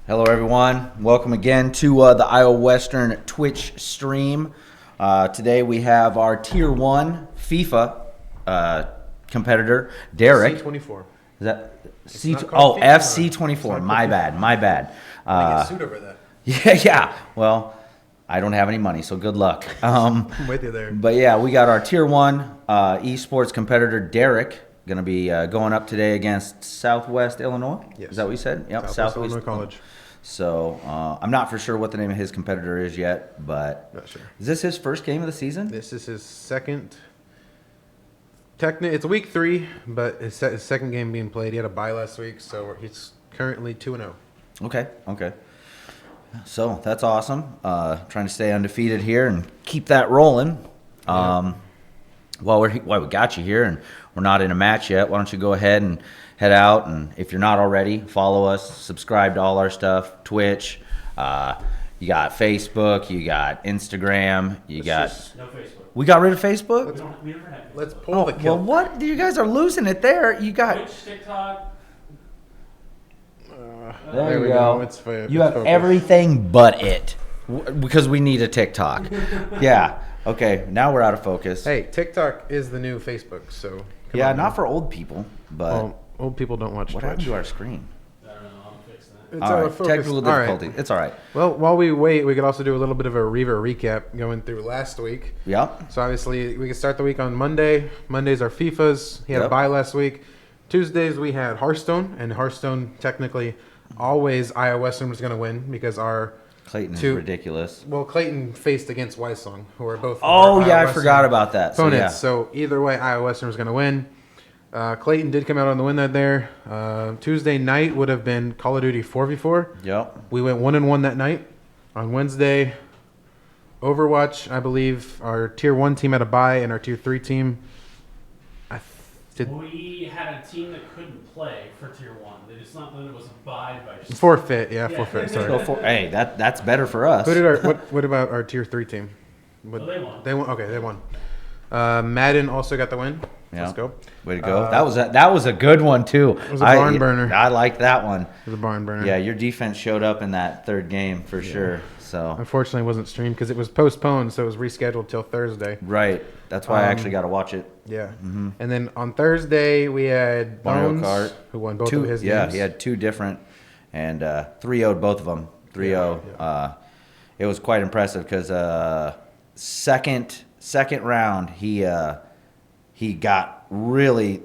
Hello, everyone. Welcome again to the Iowa Western Twitch stream. Today we have our Tier 1 FIFA competitor, Derek. C24. Is that FC24. FC24. My bad. I get sued over that. Yeah. Well, I don't have any money, so good luck. I'm with you there. But yeah, we got our Tier 1 esports competitor, Derek, going to be going up today against Southwest Illinois. Yes. Is that what you said? Yep. Southwest Illinois College. So I'm not for sure what the name of his competitor is yet, but Not sure. is this his first game of the season? This is his second. It's week 3, but his second game being played. He had a bye last week, so he's currently 2-0. Okay. So that's awesome. Trying to stay undefeated here and keep that rolling. While we got you here and we're not in a match yet, why don't you go ahead and head out, and if you're not already, follow us, subscribe to all our stuff, Twitch, you got Facebook, you got Instagram, No Facebook. We got rid of Facebook? We never had Facebook. Let's pull the Well, kill. what? You guys are losing it there. You got... Twitch, TikTok. There we you go. It's You have everything but it, because we need a TikTok. Yeah. Okay. Now we're out of focus. Hey, TikTok is the new Facebook, so. Yeah, on, not man. for old people, but Well, old people don't watch what Twitch. happened to our screen? I don't know. I'm fixing that. It's All out right. of focus. Technical All right. difficulty. It's all right. Well, while we wait, we could also do a little bit of a Reiver recap going through last week. Yep. So obviously, we can start the week on Monday. Mondays are FIFAs. He had Yep. a bye last week. Tuesdays we had Hearthstone, and Hearthstone technically always Iowa Western was going to win because our Clayton is Two- ridiculous. Clayton faced against Weissong, who are both Oh, our yeah, Iowa I Western forgot about that. So, opponents. yeah. So either way, Iowa Western was going to win. Clayton did come out on the win that there. Tuesday night would have been Call of Duty 4v4. Yep. We went 1-1 that night. On Wednesday, Overwatch, I believe our Tier 1 team had a bye, and our Tier 3 team We had a team that couldn't play for Tier 1. They just not that it was a bye by just forfeit. Yeah, forfeit. Sorry. Go for, hey, that's better for us. What about our Tier 3 team? Oh, they won. They won. Okay, they won. Madden also got the win. Yeah. Let's go. Way to go. That was a good one, too. It was a barn burner. I like that one. It was a barn burner. Yeah, your defense showed up in that third game for sure. So Unfortunately, it wasn't streamed because it was postponed, so it was rescheduled till Thursday. right. That's why I actually got to watch it. Yeah. And then on Thursday, we had Mario Bones, Kart. who won both of his Yeah, games. he had two different, and 3-0'd both of them. 3-0. Yeah. It was quite impressive because second round he got really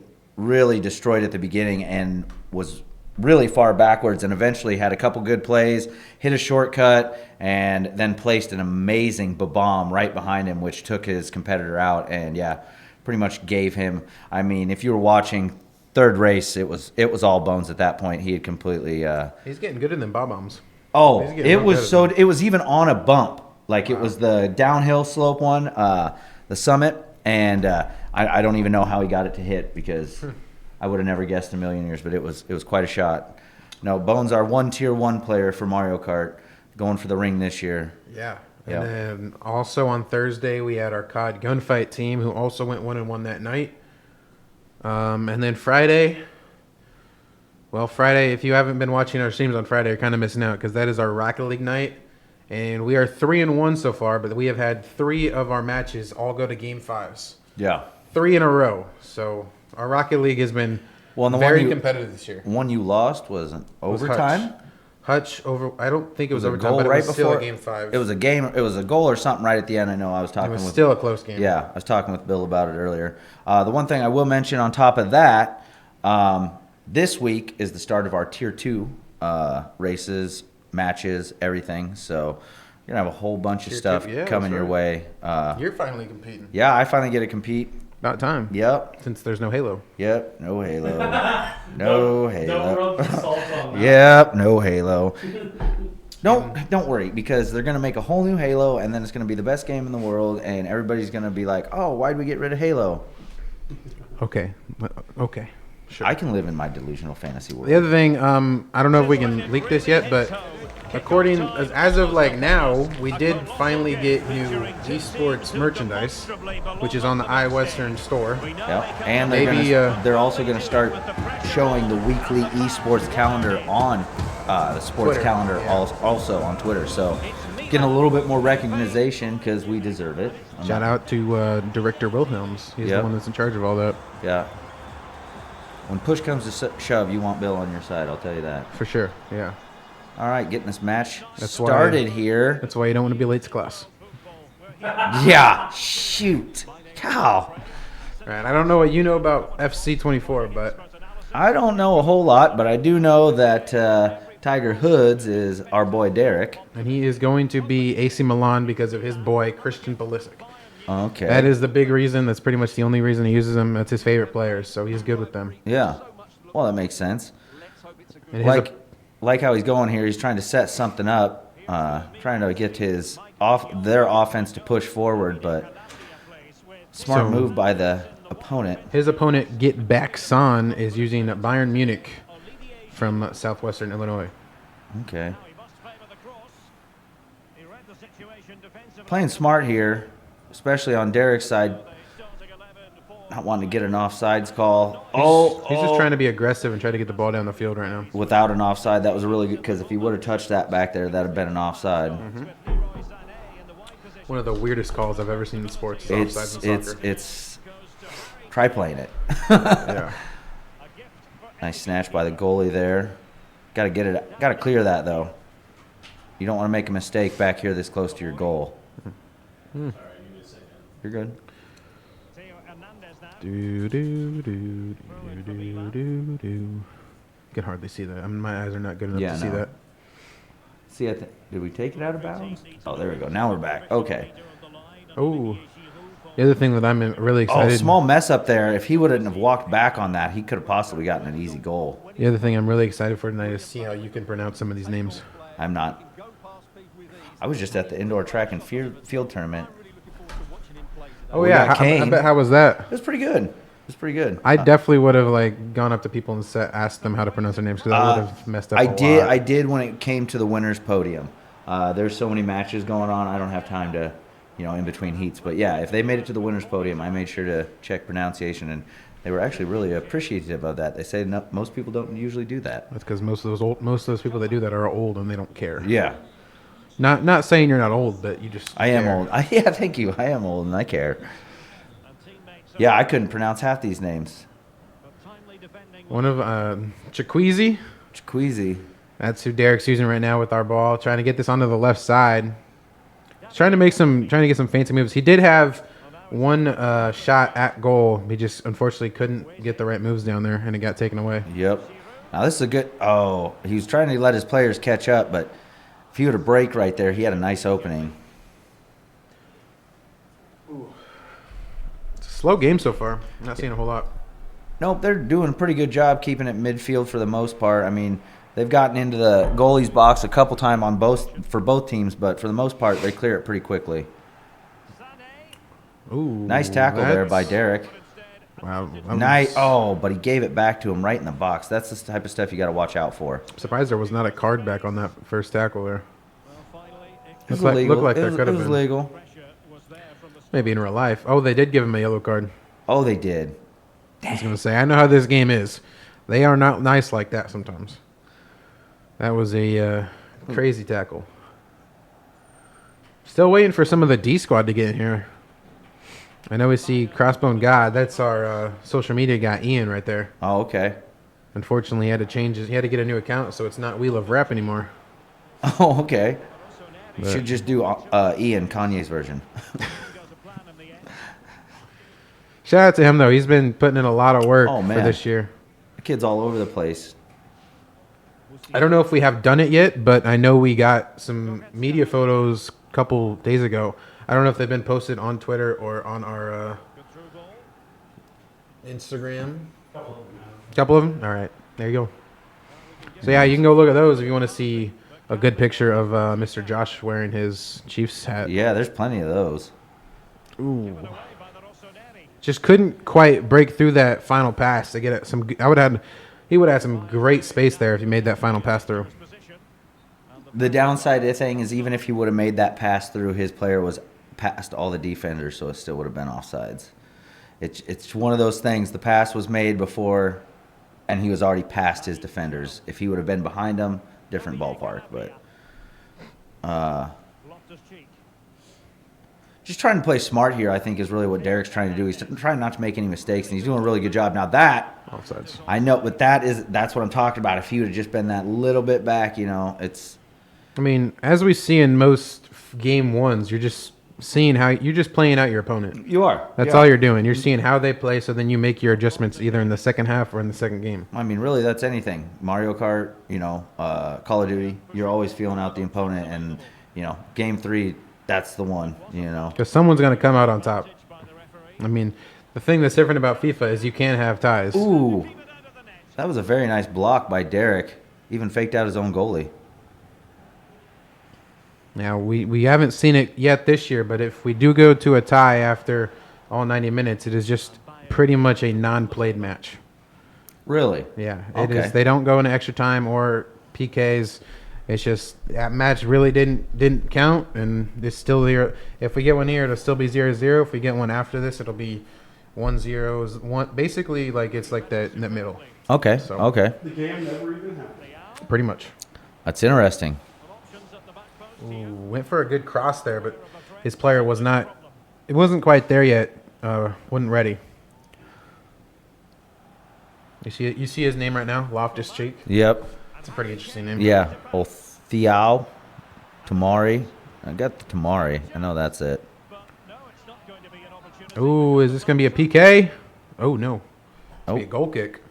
destroyed at the beginning and was really far backwards, and eventually had a couple good plays, hit a shortcut, and then placed an amazing bomb right behind him, which took his competitor out, and yeah, pretty much gave him. I mean, if you were watching third race, it was all Bones at that point. He had completely. He's getting good in them bombs. Oh, He's getting it real was good at so. them. It was even on a bump, like it was the downhill slope one, the summit, and I don't even know how he got it to hit because I would have never guessed in a million years. But it was quite a shot. No, Bones, our one Tier 1 player for Mario Kart, going for the ring this year. Yeah. Yeah. And then also on Thursday, we had our COD Gunfight team, who also went 1-1 that night. And then Friday, if you haven't been watching our streams on Friday, you're kind of missing out because that is our Rocket League night. And we are 3-1 so far, but we have had 3 of our matches all go to Game 5s. Yeah. 3 in a row. So our Rocket League has been Well, and the very one competitive this year. one you lost was an was overtime. Hutch over. I don't think it was a overtime, goal but it right was still before a Game 5. It was a game. It was a goal or something right at the end. I know. I was It talking was with. still a close game. Yeah, I was talking with Bill about it earlier. The one thing I will mention on top of that, this week is the start of our Tier 2 races, matches, everything. So you're going to have a whole bunch of Tier stuff 2, yeah, coming that's your way. You're finally competing. Yeah, I finally get to compete. About time. Yep. Since there's no Halo. Yep. No Halo. No Don't Halo. rub the salt on that. Yep. No Halo. Don't worry, because they're going to make a whole new Halo, and then it's going to be the best game in the world, and everybody's going to be like, oh, why'd we get rid of Halo? Okay. Okay. Sure. I can live in my delusional fantasy world. The other thing, I don't know if we can leak this yet, but according as of like now, we did finally get new esports merchandise, which is on the iWestern store. Yep. And they're, Maybe, they're also going to start showing the weekly esports calendar on the sports Twitter, calendar yeah. also on Twitter. So getting a little bit more recognition because we deserve it. Shout out to Director Wilhelms. He's the Yep. one that's in charge of all that. Yeah. When push comes to shove, you want Bill on your side. I'll tell you that. For sure, yeah. All right, getting this match That's started here. That's why you don't want to be late to class. Yeah, shoot. Cow. All right, I don't know what you know about FC24, but I don't know a whole lot, but I do know that Tiger Hoods is our boy Derek. and he is going to be AC Milan because of his boy Christian Pulisic. Okay. That is the big reason. That's pretty much the only reason he uses them. That's his favorite players, so he's good with them. Yeah. Well, that makes sense. And his Like how he's going here, he's trying to set something up, trying to get their offense to push forward, but smart So- move by the opponent. His opponent, Get Back Son, is using Bayern Munich from southwestern Illinois. Okay. Playing smart here, especially on Derek's side. Not wanting to get an offsides call. He's just trying to be aggressive and try to get the ball down the field right now. Without an offside, that was a really good, because if he would have touched that back there, that would have been an offside. One of the weirdest calls I've ever seen in sports. Is offsides in soccer. It's try playing it. Yeah. Nice snatch by the goalie there. Got to clear that though. You don't want to make a mistake back here this close to your goal. You're good. Do do do do do do do. You can hardly see that. My eyes are not good enough Yeah, to see no. that. See, did we take it out of bounds? Oh, there we go. Now we're back. Okay. Oh, the other thing that I'm really excited. Oh, small mess up there. If he wouldn't have walked back on that, he could have possibly gotten an easy goal. The other thing I'm really excited for tonight is see how you can pronounce some of these names. I'm not. I was just at the indoor track and field tournament. Oh We yeah, got I Kane. bet. How was that? It was pretty good. It was pretty good. I definitely would have gone up to people and asked them how to pronounce their names because I would have messed up. I a did. lot. I did when it came to the winners podium. There's so many matches going on. I don't have time to, in between heats. But yeah, if they made it to the winners podium, I made sure to check pronunciation, and they were actually really appreciative of that. They say most people don't usually do that. That's because most of those people that do that are old and they don't care. Yeah, Not saying you're not old, but you just. I am care. old. Yeah, thank you. I am old and I care. Yeah, I couldn't pronounce half these names. One of Chiqueezy. Queasy. That's who Derek's using right now with our ball, trying to get this onto the left side. He's trying to get some fancy moves. He did have one shot at goal. He just unfortunately couldn't get the right moves down there, and it got taken away. Yep. Now this is a good. Oh, he was trying to let his players catch up, but if he would have break right there, he had a nice opening. It's a slow game so far. I'm not seeing a whole lot. Nope, they're doing a pretty good job keeping it midfield for the most part. I mean, they've gotten into the goalie's box a couple times for both teams, but for the most part, they clear it pretty quickly. Ooh, Nice tackle there by Derek. Wow. Nice. Oh, but he gave it back to him right in the box. That's the type of stuff you got to watch out for. I'm surprised there was not a card back on that first tackle there. It was Looked legal. like there It could have was been. legal. Maybe in real life. Oh, they did give him a yellow card. Oh, they did. I was going to say, I know how this game is. They are not nice like that sometimes. That was a crazy tackle. Still waiting for some of the D squad to get in here. I know we see Crossbone God. That's our social media guy, Ian, right there. Oh, okay. Unfortunately, he had to change he had to get a new account, so it's not Wheel of Rap anymore. Oh, okay. You But- should just do Ian Kanye's version. Shout out to him, though. He's been putting in a lot of work Oh, for man. this year. The kid's all over the place. I don't know if we have done it yet, but I know we got some media photos a couple days ago. I don't know if they've been posted on Twitter or on our Instagram. Couple of them? All right. There you go. So, yeah, you can go look at those if you want to see a good picture of Mr. Josh wearing his Chiefs hat. Yeah, there's plenty of those. Ooh. Just couldn't quite break through that final pass to get it some. He would have had some great space there if he made that final pass through. The downside of the thing is even if he would have made that pass through, his player was past all the defenders, so it still would have been offsides. It's one of those things. The pass was made before, and he was already past his defenders. If he would have been behind them, different ballpark. But just trying to play smart here, I think, is really what Derek's trying to do. He's trying not to make any mistakes, and he's doing a really good job. Now that Offsides. I know, but that's what I'm talking about. If he would have just been that little bit back, it's. I mean, as we see in most game ones, you're just seeing how you're just playing out your opponent. You are. That's all you're doing. You're seeing how they play, so then you make your adjustments either in the second half or in the second game. I mean, really, that's anything. Mario Kart, Call of Duty. You're always feeling out the opponent, and Game 3, that's the one. Because someone's going to come out on top. I mean, the thing that's different about FIFA is you can't have ties. Ooh, that was a very nice block by Derek. Even faked out his own goalie. Now, we haven't seen it yet this year, but if we do go to a tie after all 90 minutes, it is just pretty much a non-played match. Really? Yeah, it Okay. is. They don't go into extra time or PKs. It's just that match really didn't count, and it's still there. If we get one here, it'll still be 0-0. If we get one after this, it'll be 1-0. Basically, like it's like that in the middle. Okay. So- Okay. The game never even happened. Pretty much. That's interesting. Ooh, went for a good cross there, but his player was not. It wasn't quite there yet. Wasn't ready. You see his name right now, Loftus Cheek. Yep. That's a pretty interesting name. Yeah. Thiao, Tamari. I got the Tamari. I know that's it. Ooh, is this gonna be a PK? Oh no. It's gonna be a goal kick.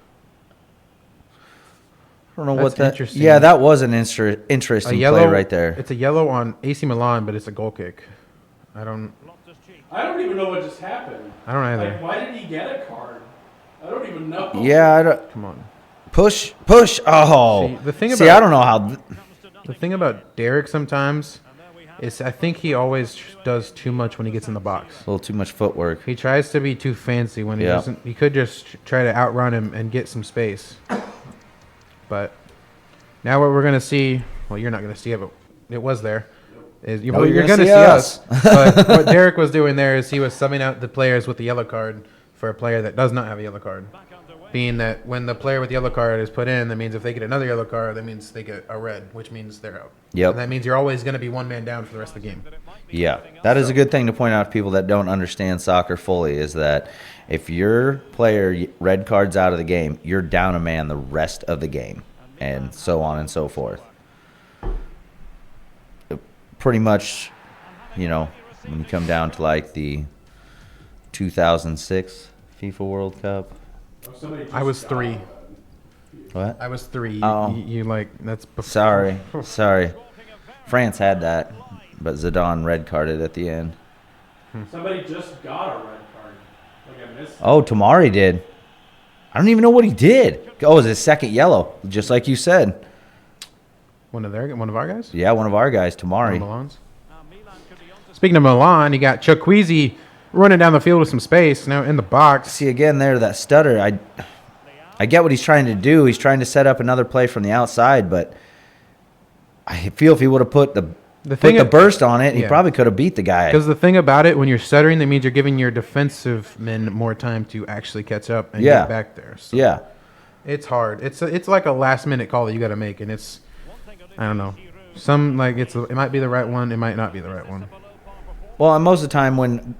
I don't know That's what that. interesting. Yeah, that was an interesting A yellow play right there. It's a yellow on AC Milan, but it's a goal kick. I don't even know what just happened. either. Like, why did he get a card? I don't even know. Yeah, I don't. Come on. Push. Oh. See, the thing I about- don't know how. The thing about Derek sometimes is I think he always does too much when he gets in the box. A little too much footwork. He tries to be too fancy when he Yeah. doesn't. He could just try to outrun him and get some space. But now what we're gonna see, well, you're not gonna see it, but it was there. Is No, you're gonna see us. But what Derek was doing there is he was subbing out the players with the yellow card for a player that does not have a yellow card. Being that when the player with the yellow card is put in, that means if they get another yellow card, that means they get a red, which means they're out. Yep. And that means you're always going to be one man down for the rest of the game. Yeah, that is a good thing to point out to people that don't understand soccer fully, is that if your player red cards out of the game, you're down a man the rest of the game, and so on and so forth. Pretty much, when you come down to like the 2006 FIFA World Cup. I was 3. What? I was 3. Oh. You like, that's before. Sorry. France had that, but Zidane red carded at the end. Somebody just got a red card. Like I missed. Oh, Tamari did. I don't even know what he did. Oh, it was his second yellow, just like you said. One of our guys? Yeah, one of our guys, One Tamari. of Milan's. Speaking of Milan, you got Chukwueze running down the field with some space. Now in the box. See, again there, that stutter. I get what he's trying to do. He's trying to set up another play from the outside, but I feel if he would have put the burst on it, he yeah. probably could have beat the guy. Because the thing about it, when you're stuttering, that means you're giving your defensive men more time to actually catch up and Yeah. get back there. So Yeah. it's hard. It's like a last minute call that you got to make, and it's, I don't know. It might be the right one. It might not be the right one. Well, and most of the time when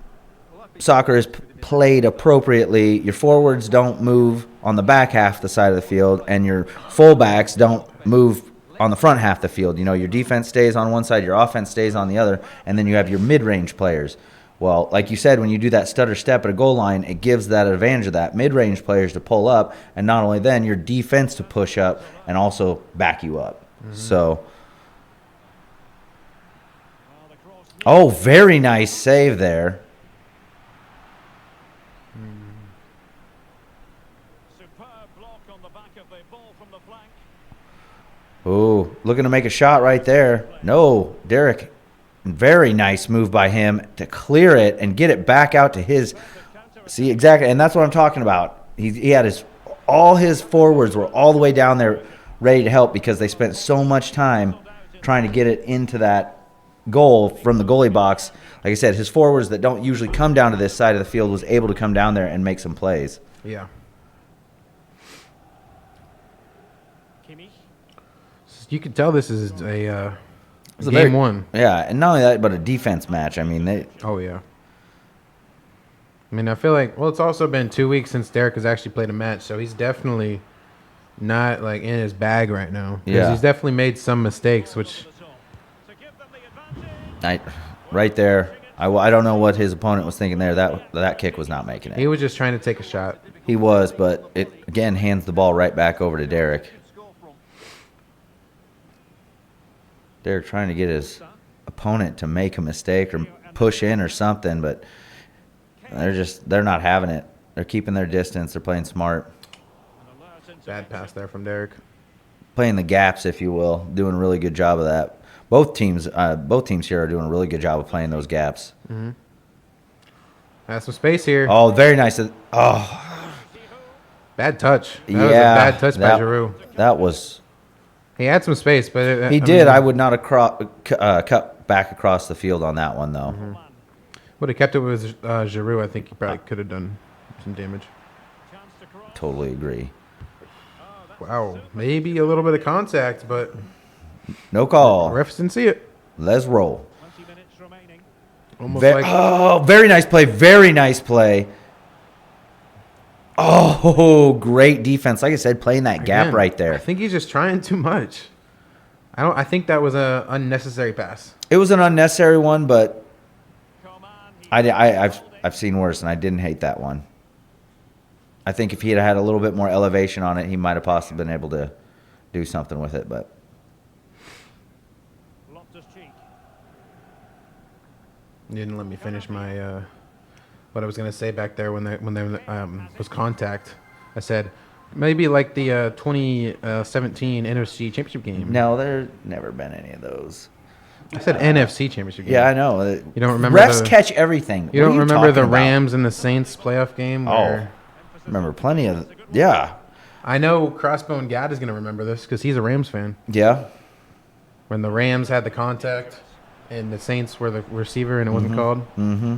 soccer is played appropriately, your forwards don't move on the back half of the side of the field, and your fullbacks don't move on the front half of the field. Your defense stays on one side, your offense stays on the other, and then you have your mid-range players. Well, like you said, when you do that stutter step at a goal line, it gives that advantage of that mid-range players to pull up, and not only then, your defense to push up and also back you up. So, oh, very nice save there. Ooh, looking to make a shot right there. No, Derek. Very nice move by him to clear it and get it back out to his. See, exactly, and that's what I'm talking about. He had all his forwards were all the way down there ready to help because they spent so much time trying to get it into that goal from the goalie box. Like I said, his forwards that don't usually come down to this side of the field was able to come down there and make some plays. Yeah. You can tell this is a It's a game very- one. Yeah, and not only that, but a defense match. I mean, they Oh, yeah. I mean, I feel like, well, it's also been 2 weeks since Derek has actually played a match, so he's definitely not, like, in his bag right now. 'Cause Yeah. he's definitely made some mistakes, which, right there. I don't know what his opponent was thinking there. That kick was not making he it. was just trying to take a shot. He was, but it again hands the ball right back over to Derek. Derek trying to get his opponent to make a mistake or push in or something, but they're not having it. They're keeping their distance. They're playing smart, Bad pass there from Derek. playing the gaps, if you will. Doing a really good job of that. Both teams here are doing a really good job of playing those gaps. Has some space here. Oh, very nice. Oh, Bad touch. That yeah. was a bad touch by Giroux. That was. He had some space, but He did. I would not have cut back across the field on that one, though. would have kept it with Giroux. I think he probably could have done some damage. Totally agree. Wow, maybe a little bit of contact, but No call. refs didn't see it. Let's roll. Almost like Oh, very nice play. Very nice play. Oh, great defense. Like I said, playing that gap again, right I there. think he's just trying too much. I think that was a unnecessary pass. It was an unnecessary one, but I've seen worse, and I didn't hate that one. I think if he had had a little bit more elevation on it, he might have possibly been able to do something with it. But You didn't let me finish my what I was gonna say back there when there was contact. I said maybe like the 2017 NFC Championship game. no, there's never been any of those. I said NFC Championship game. Yeah, I know. You don't remember refs the- catch everything. You What don't are remember the talking about? Rams and the Saints playoff game? Where Remember plenty of. Yeah, I know Crossbone Gad is gonna remember this because he's a Rams fan. yeah. When the Rams had the contact and the Saints were the receiver and it wasn't called. Mm-hmm.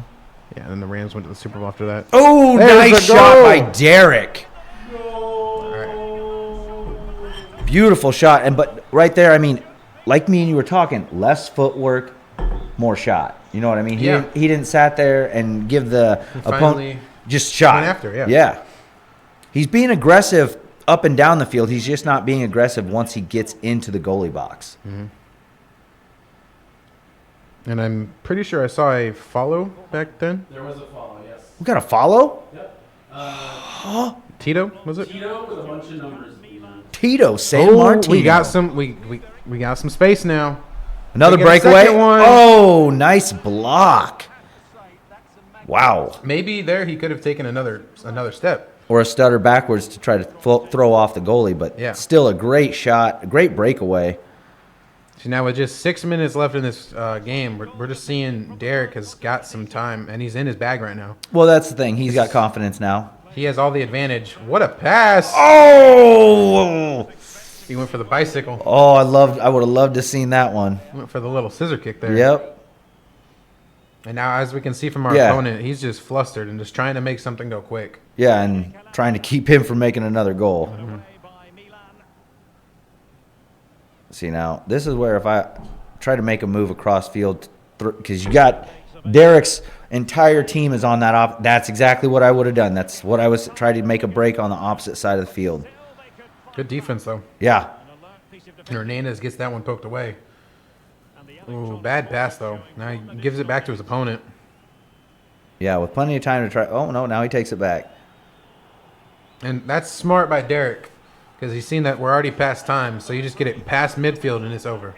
Yeah, and then the Rams went to the Super Bowl after that. Oh, There's nice a shot goal. by Derek. All right. Beautiful shot. But right there, I mean, like me and you were talking, less footwork, more shot. You know what I mean? Yeah. He didn't sat there and give the finally opponent just shot. went after, yeah. Yeah. He's being aggressive up and down the field. He's just not being aggressive once he gets into the goalie box. And I'm pretty sure I saw a follow back then. There was a follow, yes. We got a follow? Yep. Tito, was it? Tito with a bunch of numbers. Tito, San Martino. we got some we got some space now. Another We get a breakaway. second one. Oh, nice block. Wow. Maybe there he could have taken another step. Or a stutter backwards to try to throw off the goalie, but Yeah. still a great shot, a great breakaway. So now with just 6 minutes left in this game, we're just seeing Derek has got some time and he's in his bag right now. Well, that's the thing. He's got confidence now. He has all the advantage. What a pass! Oh! He went for the bicycle. Oh, I would have loved to seen that one. Went for the little scissor kick there. Yep. And now, as we can see from our Yeah. opponent, he's just flustered and just trying to make something go quick. Yeah, and trying to keep him from making another goal. See, now, this is where if I try to make a move across field, because you got Derek's entire team is on that. That's exactly what I would have done. That's what I was trying to make a break on the opposite side of the field. Good defense, though. Yeah. And Hernandez gets that one poked away. Ooh, bad pass, though. Now he gives it back to his opponent. Yeah, with plenty of time to try. Oh, no, now he takes it back. And that's smart by Derek because he's seen that we're already past time. So you just get it past midfield and it's over.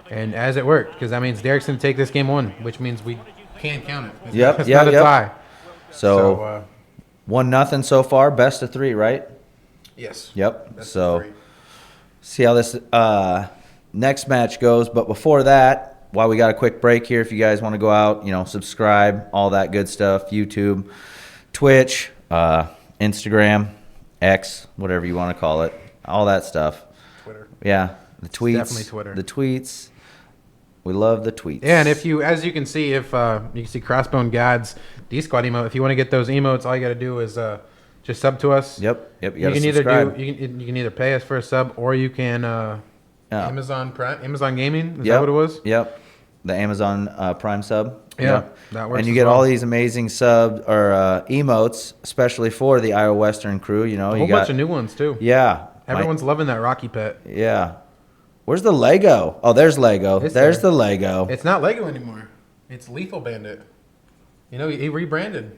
And as it worked, because that means Derek's going to take this game one, which means we can't count it. It's not a tie. So 1-0 so far, best of 3, right? Yes. Yep. Best of So 3. see how this next match goes. But before that, while we got a quick break here, if you guys want to go out, subscribe, all that good stuff, YouTube, Twitch, Instagram, X, whatever you want to call it, all that stuff. Twitter. Yeah, the tweets. definitely Twitter. The tweets. We love the tweets. Yeah, and if you, as you can see, if you can see Crossbone God's D-Squad emote, if you want to get those emotes, all you got to do is just sub to us. Yep. You You got to can either subscribe. you can either pay us for a sub or you can Yeah. Amazon Prime, Amazon Gaming. Is Yep. that what it was? Yep. The Amazon Prime sub. Yeah, Yep. that works And you as get well. all these amazing sub or emotes, especially for the Iowa Western crew. You know, A you whole got bunch of new ones too. yeah. Everyone's loving that Rocky Pet. Yeah. Where's the Lego? Oh, there's Lego. It's There's there. the Lego. It's not Lego anymore. It's Lethal Bandit. You know, he rebranded.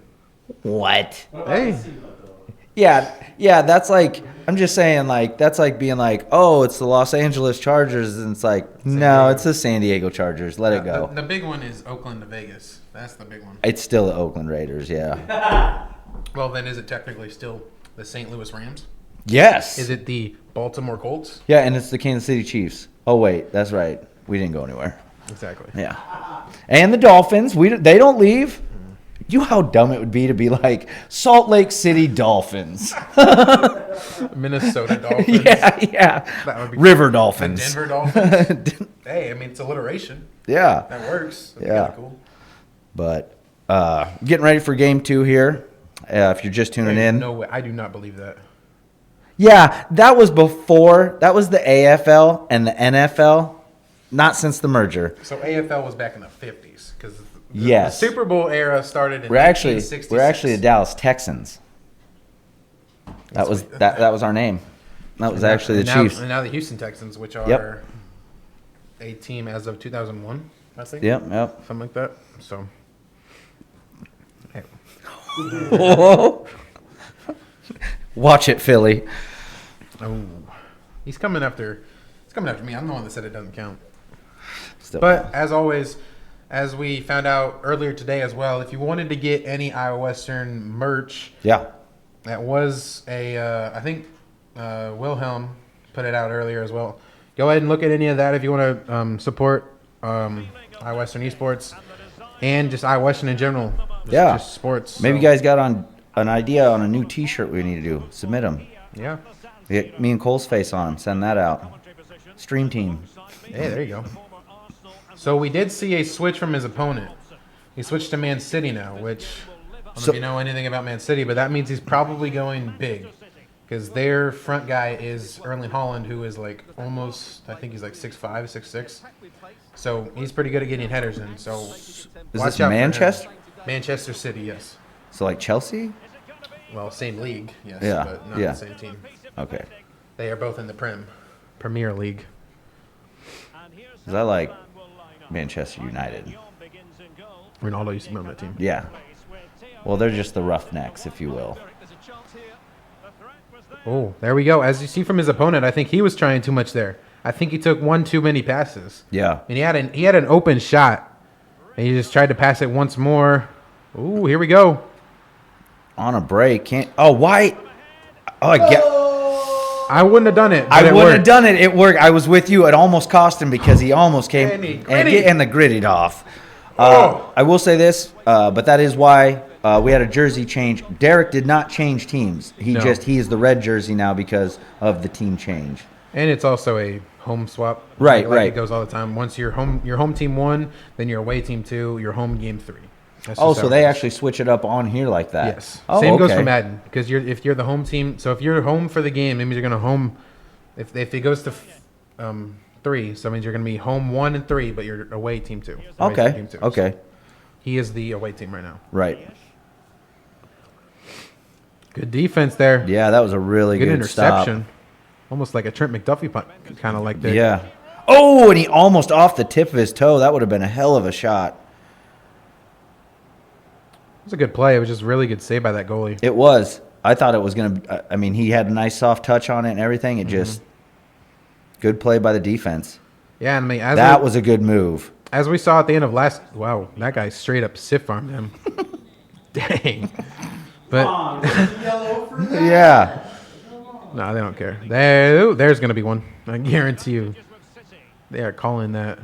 What? Hey, Yeah, that's like, I'm just saying, like, that's like being like, oh, it's the Los Angeles Chargers, and it's like, no, Diego. it's the San Diego Chargers. Let it go. The big one is Oakland to Vegas. That's the big one. It's still the Oakland Raiders, yeah. Well, then is it technically still the St. Louis Rams? Yes. Is it the Baltimore Colts? Yeah, and it's the Kansas City Chiefs. Oh, wait, that's right. We didn't go anywhere. Exactly. Yeah. And the Dolphins, they don't leave. You know how dumb it would be to be like Salt Lake City Dolphins. Minnesota Dolphins. yeah. That would be River The Dolphins. Denver Dolphins. Hey, I mean, it's alliteration. Yeah. That works. That'd be Yeah. kinda cool. But getting ready for game 2 here. If you're just tuning in. No way. I do not believe that. Yeah, that was before. That was the AFL and the NFL. Not since the merger. So AFL was back in the 50s because Yes. the Super Bowl era started in We're actually 1966. the Dallas Texans. That was our name. That was actually the Chiefs. And now the Houston Texans, which are Yep. a team as of 2001, I think. Yep. Something like that. So, hey, Watch it, Philly. oh, he's coming after me. I'm the one that said it doesn't count. Still. But as always, as we found out earlier today as well, if you wanted to get any Iowa Western merch, Yeah. that was I think Wilhelm put it out earlier as well. Go ahead and look at any of that if you want to support Iowa Western Esports and just Iowa Western in general. Just sports. Maybe so, you guys got an idea on a new T-shirt we need to do. Submit them. Yeah. Get me and Cole's face on them. Send that out. Stream team. Hey, there you go. So we did see a switch from his opponent. He switched to Man City now, which I don't know if you know anything about Man City, but that means he's probably going big. Because their front guy is Erling Haaland, who is like almost, I think he's like 6'5", 6'6". So he's pretty good at getting headers in. So Is watch this out for him. Manchester? Manchester City, yes. So like Chelsea? Well, same league, yes, Yeah, but not yeah. the same team. Okay. They are both in the Premier League. 'Cause I like Manchester United. Ronaldo used to be on that team. Yeah. Well, they're just the Roughnecks, if you will. Oh, there we go. As you see from his opponent, I think he was trying too much there. I think he took one too many passes. Yeah. And he had an open shot. And he just tried to pass it once more. Ooh, here we go. On a break. Can't. Oh, why? Oh, I get. I wouldn't have done it. But I it wouldn't worked. have done it. It worked. I was with you. It almost cost him because he almost came Gritty. and the gritted off. Oh. I will say this, but that is why we had a jersey change. Derek did not change teams. He is the red jersey now because of the team change. And it's also a home swap. Right, like right. It goes all the time. Once your home team 1, then your away team 2, your home game 3. That's Oh, just so how it they goes. actually switch it up on here like that. Yes. Oh, Same goes okay. for Madden because if you're the home team. So if you're home for the game, that means you're gonna home. If it goes to 3, so that means you're gonna be home 1 and 3, but you're away team 2. Away Okay. team 2. Okay. So he is the away team right now. Right. Good defense there. Yeah, that was a really Good good interception. stop. Almost like a Trent McDuffie punt, kind of like that. Yeah. Oh, and he almost off the tip of his toe. That would have been a hell of a shot. It was a good play. It was just really good save by that goalie. It was. I thought it was going to. I mean, he had a nice soft touch on it and everything. It just good play by the defense. Yeah, I mean, That was a good move. as we saw at the end of last. Wow, that guy straight up stiff farmed him. Dang. But Yellow for that. Yeah. no, they don't care. There's gonna be one. I guarantee you. They are calling that.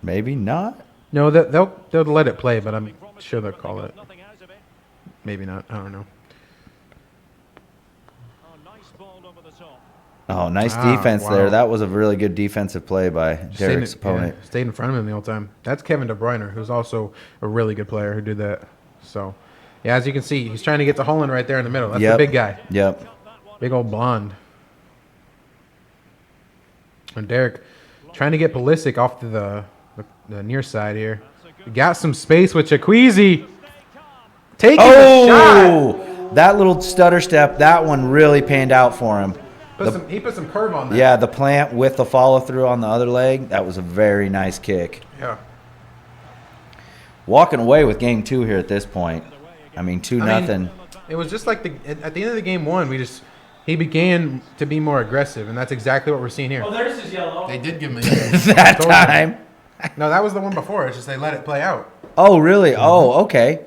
Maybe not. No, they'll let it play, but I'm sure they'll call it. Maybe not. I don't know. Oh, nice defense wow. there. That was a really good defensive play by Derek's Stayed opponent. stayed in front of him the whole time. That's Kevin De Bruyne, who's also a really good player who did that. So, yeah, as you can see, he's trying to get to Holland right there in the middle. That's the big guy. Yep. Big old blonde. And Derek trying to get Pulisic off to the near side here. We got some space with Chiqueezy. Taking the shot. That little stutter step, that one really panned out for him. He put some curve on that. Yeah, the plant with the follow through on the other leg, that was a very nice kick. Yeah. Walking away with game 2 here at this point. I mean, 2-0. It was just like at the end of the game 1, he began to be more aggressive, and that's exactly what we're seeing here. Oh, there's his yellow. They did give him a yellow. That time. No, that was the one before. It's just they let it play out. Oh, really? Oh, okay.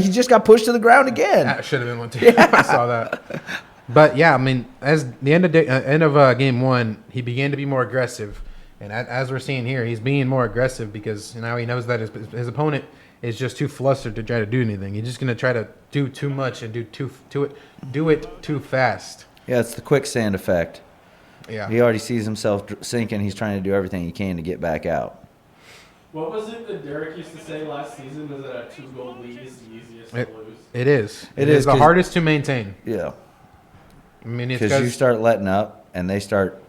He just got pushed to the ground again. That should have been one too. Yeah. I saw that. But yeah, I mean, as the end of game 1, he began to be more aggressive, and as we're seeing here, he's being more aggressive because now he knows that his opponent is just too flustered to try to do anything. He's just gonna try to do too much and do it too fast. Yeah, it's the quicksand effect. Yeah. He already sees himself sinking. He's trying to do everything he can to get back out. What was it that Derek used to say last season? Was that a 2-goal lead is the easiest to lose? It is. It is is the hardest to maintain. Yeah. I mean, it's Because you start letting up, and they start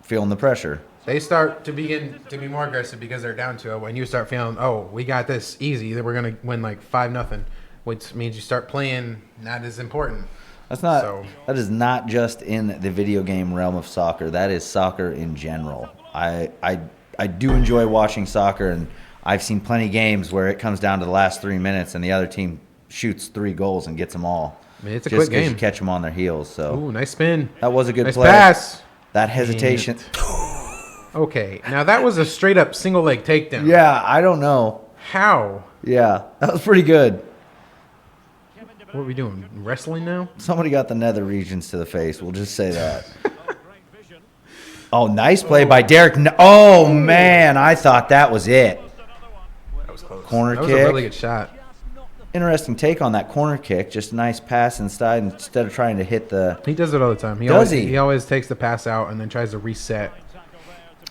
feeling the pressure. they start to begin to be more aggressive because they're down 2-0. When you start feeling, oh, we got this easy, that we're gonna win like 5-0, which means you start playing not as important. That is not just in the video game realm of soccer. That is soccer in general. I do enjoy watching soccer, and I've seen plenty of games where it comes down to the last 3 minutes and the other team shoots 3 goals and gets them all. I mean, it's a just quick game. You catch them on their heels. So Ooh, nice spin. that was a good Nice play. pass. That hesitation. Okay, now that was a straight up single leg takedown. Yeah, I don't know. How? Yeah, that was pretty good. What are we doing? Wrestling now? Somebody got the nether regions to the face. We'll just say that. Oh, nice play by Derek. Oh, man, I thought that was it. That was close. Corner that was kick. a really good shot. Interesting take on that corner kick. Just a nice pass inside instead of trying to hit the... He does it all the time. Does he? He always takes the pass out and then tries to reset.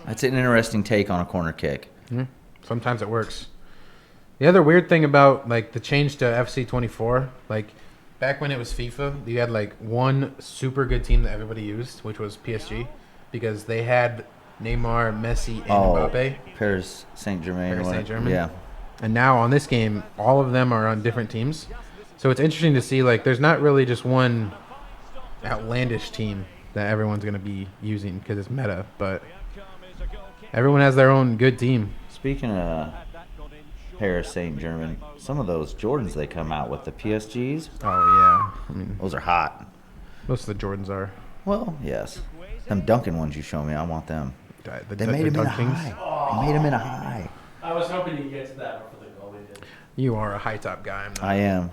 That's an interesting take on a corner kick. Mm-hmm. Sometimes it works. The other weird thing about like the change to FC24, like back when it was FIFA, you had like one super good team that everybody used, which was PSG, because they had Neymar, Messi, and Mbappe. Paris Saint-Germain. Paris Saint-Germain. Yeah. And now on this game, all of them are on different teams. So it's interesting to see like there's not really just one outlandish team that everyone's going to be using because it's meta, but everyone has their own good team. Speaking of Paris Saint-Germain, some of those Jordans they come out with, the PSGs, Oh, yeah. I mean, those are hot. most of the Jordans are. Well, yes. Them Duncan ones you show me, I want them. They made them in a Dunkings. high. They made them in a high. I was hoping you'd get to that before the goal they did. You are a high top guy. I'm not. I am.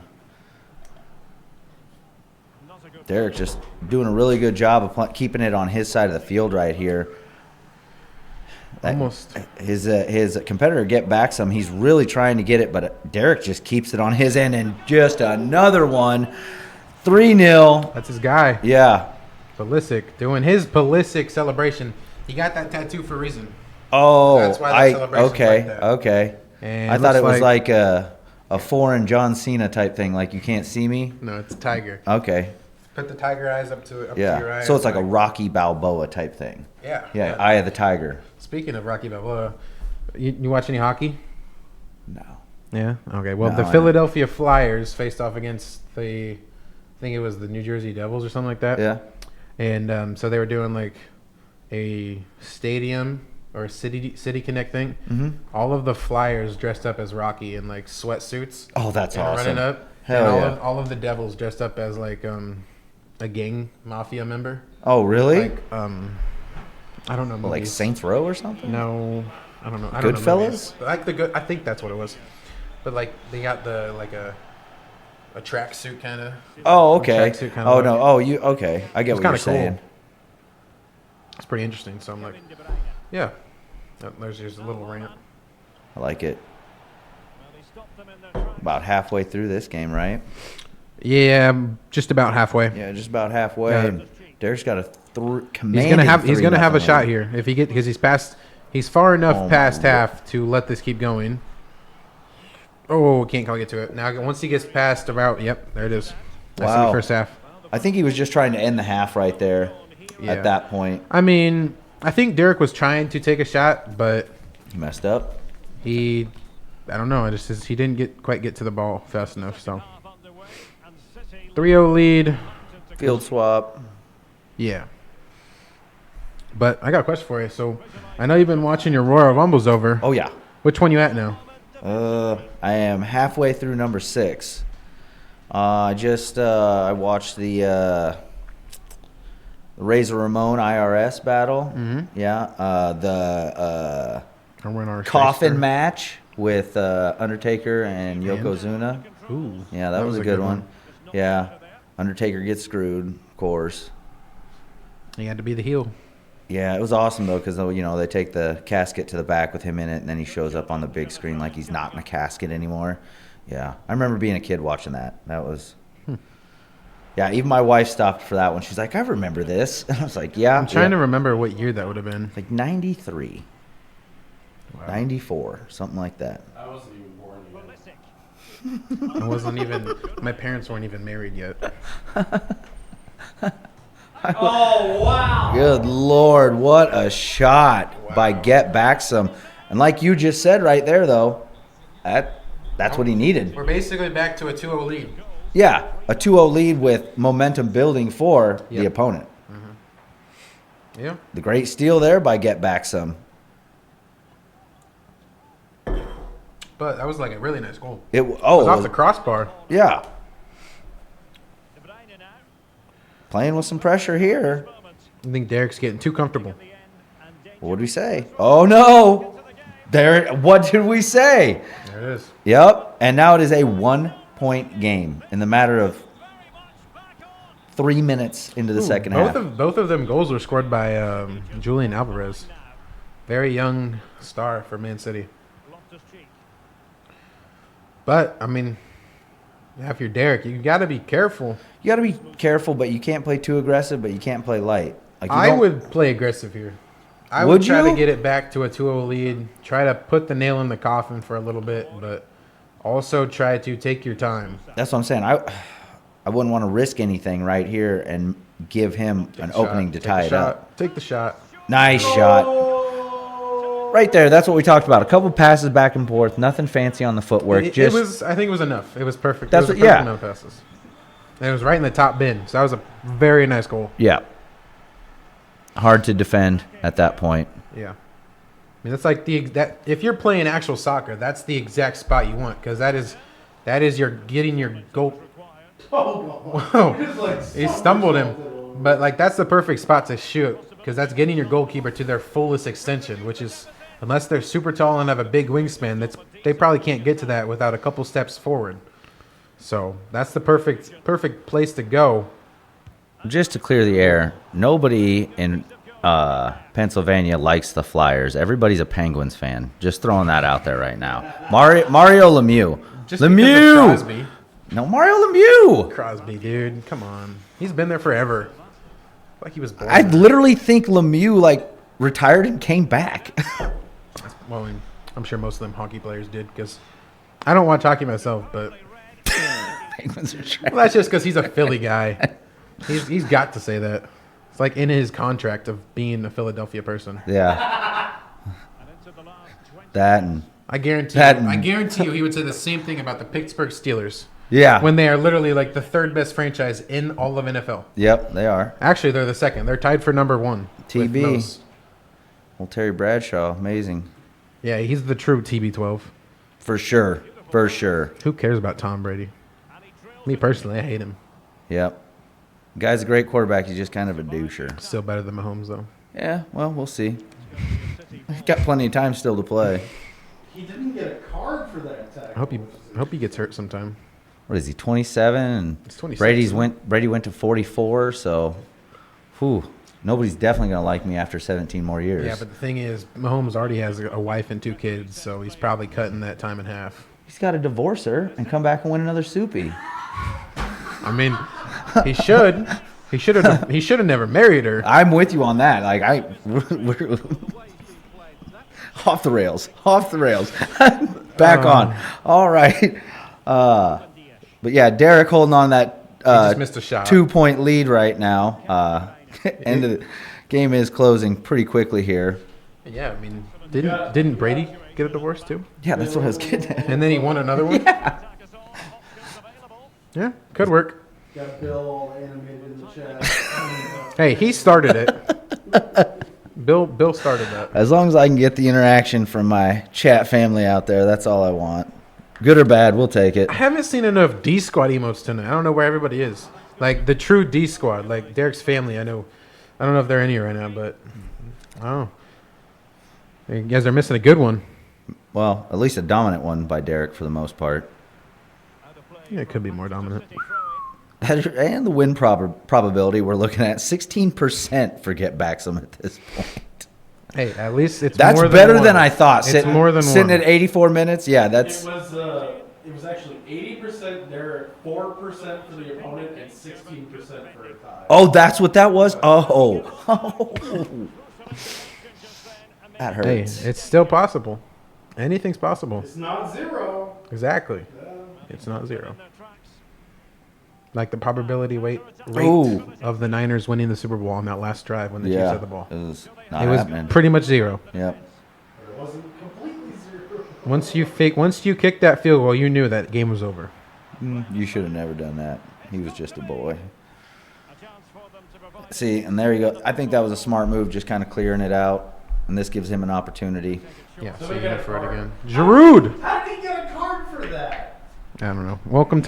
Derek just doing a really good job of keeping it on his side of the field right here. Almost. His competitor get back some. He's really trying to get it, but Derek just keeps it on his end, and just another one. 3-0. That's his guy. Yeah. Pulisic doing his Pulisic celebration. He got that tattoo for a reason. Oh, That's why the celebration's okay, like that. okay. And I thought it looks was like a foreign John Cena type thing, like you can't see me. No, it's a tiger. Okay. Put the tiger eyes up to your Yeah. eyes. So it's like a Rocky Balboa type thing. Yeah. Yeah. Eye of the Tiger. Speaking of Rocky Balboa, you watch any hockey? No. Yeah. Okay. Well, No, the I don't. Philadelphia Flyers faced off against I think it was the New Jersey Devils or something like that. Yeah. And so they were doing like a stadium or a city connect thing. Mm-hmm. All of the Flyers dressed up as Rocky in like sweatsuits. Oh, that's and awesome. running up. Hell and yeah. all of the Devils dressed up as like a gang mafia member. Oh, really? Like I don't know. Well, like movies. Saints Row or something? No, I don't know. I don't know Goodfellas? movies. Like the good. I think that's what it was. But like they got the like a tracksuit kind of. Oh, okay. Tracksuit kinda Oh, look. no. Oh, you okay. I get It's what you're kinda cool. saying. It's pretty interesting. So I'm like, yeah. There's just a little rant. I like it. About halfway through this game, right? Yeah, I'm just about halfway. Yeah, just about halfway. Yeah. And Derek's got a He's commanding gonna have a 3-0 shot lead. here if because he's far enough Oh, my past Lord. half to let this keep going. Oh, can't quite get to it now. Once he gets past about, yep, there it is. That's Wow. the first half. I think he was just trying to end the half right there Yeah. at that point. I mean, I think Derek was trying to take a shot, but He messed up. I don't know. He didn't quite get to the ball fast enough. So 3-0 lead. Field swap. Yeah. But I got a question for you. So I know you've been watching your Royal Rumbles over. Oh, yeah. Which one you at now? I am halfway through number 6. I watched the Razor Ramon IRS battle. Mm-hmm. Yeah. The Our coffin match with Undertaker and Yokozuna. Ooh. Yeah, that was a good one. Yeah. Undertaker gets screwed, of course. He had to be the heel. Yeah, it was awesome, though, because, they take the casket to the back with him in it, and then he shows up on the big screen like he's not in a casket anymore. Yeah, I remember being a kid watching that. That was... Yeah, even my wife stopped for that one. She's like, I remember this. And I was like, yeah. I'm trying to remember what year that would have been. Like 93. Wow. 94, something like that. I wasn't even born yet. I wasn't even... My parents weren't even married yet. Oh, wow. Good Lord, what a shot by Get Back Some. And like you just said right there, though, that's what he needed. We're basically back to a 2-0 lead. Yeah, a 2-0 lead with momentum building for the Yep. opponent. Mm-hmm. Yeah. The great steal there by Get Back Some. But that was like a really nice goal. It It was off the crossbar. yeah. Playing with some pressure here. I think Derek's getting too comfortable. What did we say? Oh no! There. What did we say? There it is. Yep. And now it is a 1-point game in the matter of 3 minutes into the second half. Both of them goals were scored by Julian Alvarez. Very young star for Man City. But, I mean, if you're Derek, you got to be careful. You got to be careful, but you can't play too aggressive, but you can't play light. Like I would play aggressive here. I would try to get it back to a 2-0 lead, try to put the nail in the coffin for a little bit, but also try to take your time. That's what I'm saying. I wouldn't want to risk anything right here and give him an opening to tie it up. Take the shot. Nice shot. Right there. That's what we talked about. A couple passes back and forth. Nothing fancy on the footwork. I think it was enough. It was perfect. That's it was what- yeah. enough passes. And it was right in the top bin. So that was a very nice goal. Yeah. Hard to defend at that point. Yeah. I mean, that's like if you're playing actual soccer, that's the exact spot you want because that is your getting your goal. Whoa. He stumbled him. But like that's the perfect spot to shoot because that's getting your goalkeeper to their fullest extension, which is unless they're super tall and have a big wingspan, they probably can't get to that without a couple steps forward. So that's the perfect place to go. Just to clear the air, nobody in Pennsylvania likes the Flyers. Everybody's a Penguins fan. Just throwing that out there right now. Mario Lemieux. Just because of Crosby. No, Mario Lemieux. Crosby, dude. Come on. He's been there forever. Like he was born. I literally think Lemieux retired and came back. Well, I'm sure most of them hockey players did because I don't watch hockey myself, but Penguins are trash. well, that's just because he's a Philly guy. He's got to say that. It's like in his contract of being a Philadelphia person. Yeah. That and I guarantee you he would say the same thing about the Pittsburgh Steelers yeah. when they are literally like the third best franchise in all of NFL. Yep, they are. Actually, they're the second. They're tied for number 1. with TB. most. Well, Terry Bradshaw, amazing. Yeah, he's the true TB12. For sure. For sure. Who cares about Tom Brady? Me personally, I hate him. Yep. Guy's a great quarterback. He's just kind of a doucher. Still better than Mahomes, though. Yeah, well, we'll see. He's got plenty of time still to play. He didn't get a card for that attack. I hope he gets hurt sometime. What is he, 27? And He's 26, Brady went to 44, so nobody's definitely going to like me after 17 more years. Yeah, but the thing is, Mahomes already has a wife and 2 kids, so he's probably cutting that time in half. He's got to divorce her and come back and win another Soupy. I mean, he should. He should have never married her. I'm with you on that. We're off the rails. Back on. All right. But yeah, Derek holding on that just missed a shot. 2-point lead right now. game is closing pretty quickly here. Yeah, I mean, didn't Brady get a divorce too? Yeah, that's what I was getting at. And then he won another one? Yeah, could work. Got Bill all animated in the chat. Hey, he started it. Bill started that. As long as I can get the interaction from my chat family out there, that's all I want. Good or bad, we'll take it. I haven't seen enough D squad emotes tonight. I don't know where everybody is. Like the true D squad, like Derek's family. I don't know if they're in here right now, but I don't know. You guys are missing a good one. Well, at least a dominant one by Derek for the most part. Yeah, it could be more dominant. And the win probability we're looking at 16% for Get Baxum at this point. Hey, at least it's That's more than better one. than I thought. It's more than sitting one. at 84 minutes. Yeah, that's. It was actually 80% there, 4% for the opponent, and 16% for a tie. Oh, that's what that was. Oh. That hurts. Hey, it's still possible. Anything's possible. It's not 0. Exactly. It's not 0. Like the probability rate Ooh. of the Niners winning the Super Bowl on that last drive when the Chiefs had the ball. It was It was pretty much 0. Yep. It wasn't completely 0. Once you kicked that field goal, you knew that game was over. You should have never done that. He was just a boy. See, and there you go. I think that was a smart move, just kind of clearing it out. And this gives him an opportunity. Yeah, so Somebody you got go a for it card. again. Giroud! How did he get a card for that? I don't know. Welcome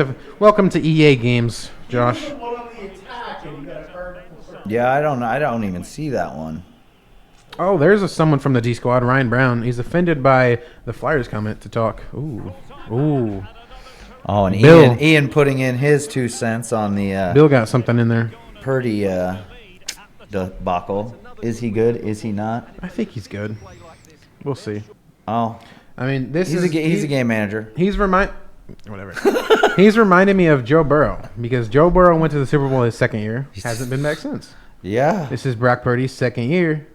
to EA games, Josh. He was the one on the attack, and he got a card for it. Yeah, I don't even see that one. Oh, there's someone from the D squad, Ryan Brown. He's offended by the Flyers comment to talk. Ooh. Oh, and Bill. Ian putting in his 2 cents on the Bill got something in there. Purdy debacle. Is he good? Is he not? I think he's good. We'll see. Oh, I mean, he's a game manager. He's reminding me of Joe Burrow because Joe Burrow went to the Super Bowl his second year. Hasn't been back since. Yeah. This is Brock Purdy's second year.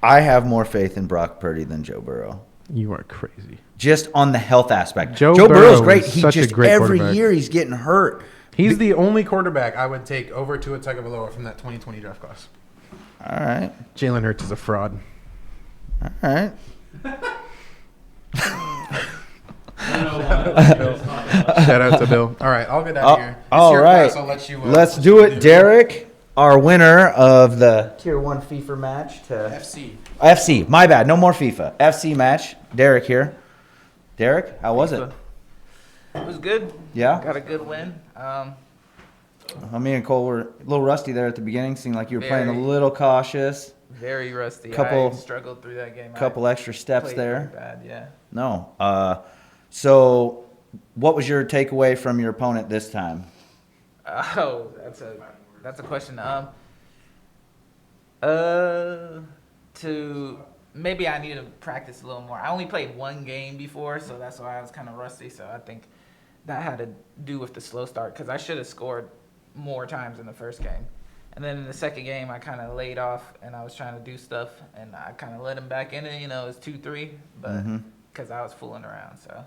I have more faith in Brock Purdy than Joe Burrow. You are crazy. Just on the health aspect. Joe Burrow's Burrow great. is He such a just great every quarterback. year he's getting hurt. He's the only quarterback I would take over Tua Tagovailoa from that 2020 draft class. All right. Jalen Hurts is a fraud. All right. Shout out to Bill. All right, I'll get out of here. It's All your right. class, I'll let you, Let's do it, Derek. Our winner of the Tier 1 FIFA match to FC. My bad. No more FIFA. FC match. Derek here. Derek, how was it? It was good. Yeah? Got a good win. Me and Cole were a little rusty there at the beginning. Seemed like you were playing a Very. little cautious. Very rusty. Couple- I struggled through that game. Couple extra steps played there. very bad, yeah. No. So, what was your takeaway from your opponent this time? Oh, that's a question. To maybe I need to practice a little more. I only played one game before, so that's why I was kind of rusty. So I think that had to do with the slow start because I should have scored more times in the first game. And then in the second game, I kind of laid off and I was trying to do stuff and I kind of let him back in it. You know, it was 2-3, but because I was fooling around. So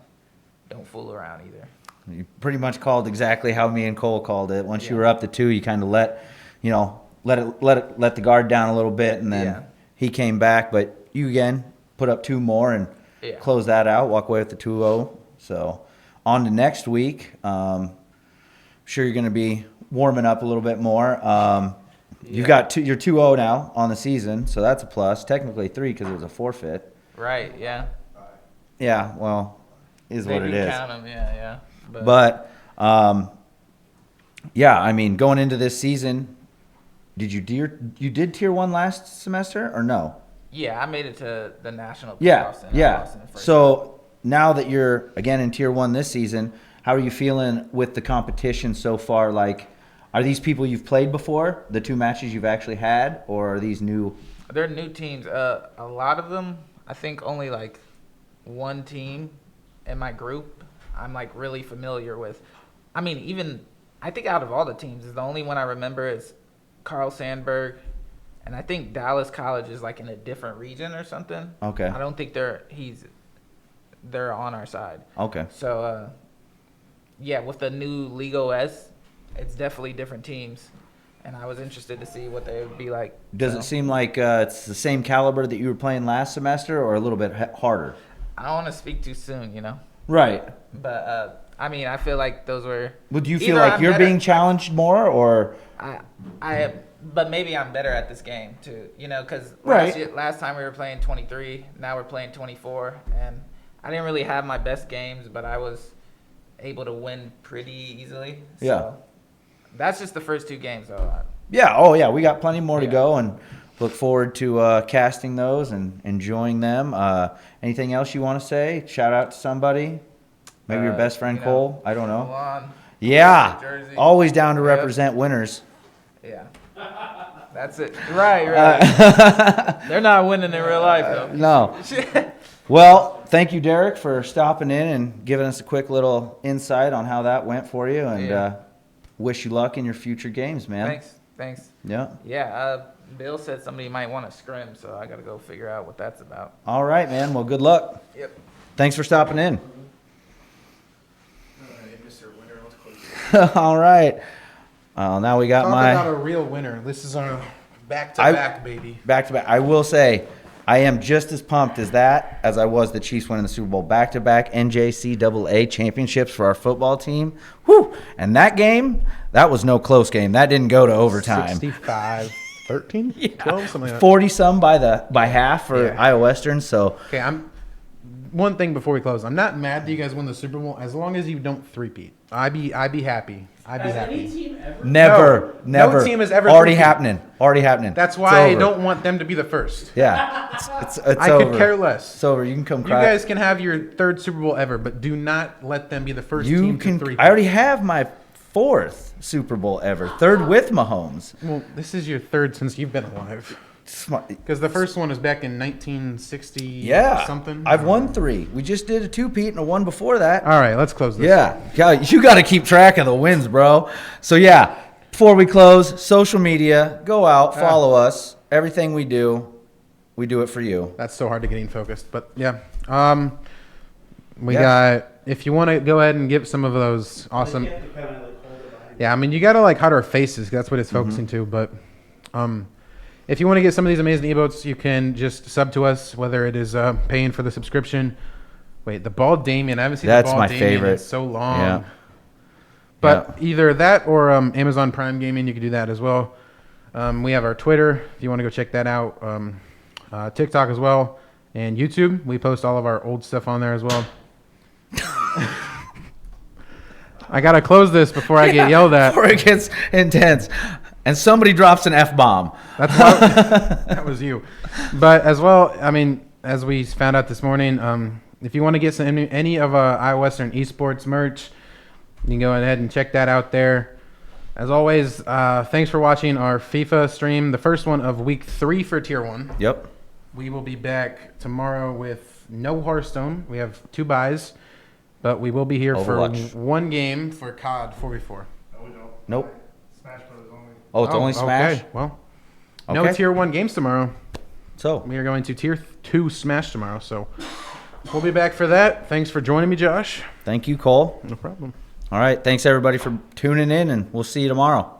don't fool around either. You pretty much called exactly how me and Cole called it. Once you Yeah. were up to 2, you kind of let the guard down a little bit, and then Yeah. he came back. But you again put up 2 more and Yeah. close that out. Walk away with the 2-0. So on to next week. Sure, you're going to be warming up a little bit more. You got you're 2-0 now on the season, so that's a plus. Technically 3 because it was a forfeit. Right, yeah. Yeah, well, is They what it do is. count them, yeah. But yeah, I mean, going into this season, you did Tier 1 last semester or no? Yeah, I made it to the national Yeah, playoffs. and I yeah. lost in the first round. So now that you're again in Tier 1 this season, how are you feeling with the competition so far? Like, are these people you've played before, the 2 matches you've actually had, or are these new? They're new teams. A lot of them, I think only like one team in my group I'm like really familiar with. I mean, even I think out of all the teams, is the only one I remember is Carl Sandburg, and I think Dallas College is like in a different region or something. Okay. I don't think they're on our side. Okay. So yeah, with the new League OS, it's definitely different teams. and I was interested to see what they would be like. Does it seem like it's the same caliber that you were playing last semester, or a little bit harder? I don't want to speak too soon, Right. but I mean, I feel like those were. Would you feel either like I'm you're better- being challenged more, or but maybe I'm better at this game too, because Right. last time we were playing 23, now we're playing 24, and I didn't really have my best games, but I was able to win pretty easily. So Yeah. that's just the first 2 games, though. yeah? Oh yeah, we got plenty more to Yeah. go, and look forward to casting those and enjoying them. Anything else you want to say? Shout out to somebody, maybe your best friend Cole. I don't know. Milan, Yeah, Jersey. always down to Yep. represent winners. Yeah. That's it. Right. They're not winning in real life, though. No. Well, thank you, Derek, for stopping in and giving us a quick little insight on how that went for you, and Yeah. wish you luck in your future games, man. Thanks. Yeah. Yeah, Bill said somebody might want to scrim, so I got to go figure out what that's about. All right, man. Well, good luck. Yep. Thanks for stopping in. Mr. Winner, let's close. All right. Now we got Talk my about a real winner. This is our back-to-back, baby. back to back. I will say, I am just as pumped as I was the Chiefs winning the Super Bowl. Back to back NJCAA championships for our football team. Whew. And that game, that was no close game. That didn't go to overtime. 65, 13, 12, something like that. 40 some by half for Yeah. Iowa Western. So Okay, one thing before we close. I'm not mad that you guys won the Super Bowl as long as you don't three-peat. I'd be happy. I'd be Has any happy. team ever? never. No team has ever already three-peat. happening. That's It's why I over. don't want them to be the first. Yeah, it's I over. could care less. It's over. You can come You cry. guys can have your 3rd Super Bowl ever, but do not let them be the first You team can. to three. I already have my 4th Super Bowl ever. 3rd with Mahomes. Well, this is your 3rd since you've been alive. Smart. Because the first one was back in 1960 Yeah, something. I've won 3. We just did a 2-peat and a 1 before that. All right, let's close this. Yeah, you got to keep track of the wins, bro. So yeah, before we close, social media, go out, follow us. Everything we do it for you. That's so hard to get in focused, but yeah. We Yeah. got. If you want to go ahead and give some of those awesome. You can't kind of like hold it behind Yeah, I mean you gotta like hide our faces. 'Cause that's what it's focusing to. But if you want to get some of these amazing emotes, you can just sub to us. Whether it is paying for the subscription. Wait, the Bald Damien. I haven't seen That's the Bald my Damien favorite. in so long. Yeah. But either that or Amazon Prime Gaming, you can do that as well. We have our Twitter if you want to go check that out. TikTok as well, and YouTube. We post all of our old stuff on there as well. I gotta close this before I get yelled at. Before it gets intense, and somebody drops an F-bomb. That's why, that was you. But as well, I mean, as we found out this morning, if you want to get any of Iowa Western Esports merch, you can go ahead and check that out there. As always, thanks for watching our FIFA stream, the first one of week 3 for Tier 1. Yep. We will be back tomorrow with no Hearthstone. We have 2 buys, but we will be here Overwatch. for 1 game for COD 4v4. No, we don't. Nope. Smash Brothers only. Oh, it's only Smash? Okay. Well, no Okay. Tier 1 games tomorrow. So, We are going to Tier 2 Smash tomorrow, so we'll be back for that. Thanks for joining me, Josh. thank you, Cole. No problem. All right. Thanks, everybody, for tuning in, and we'll see you tomorrow.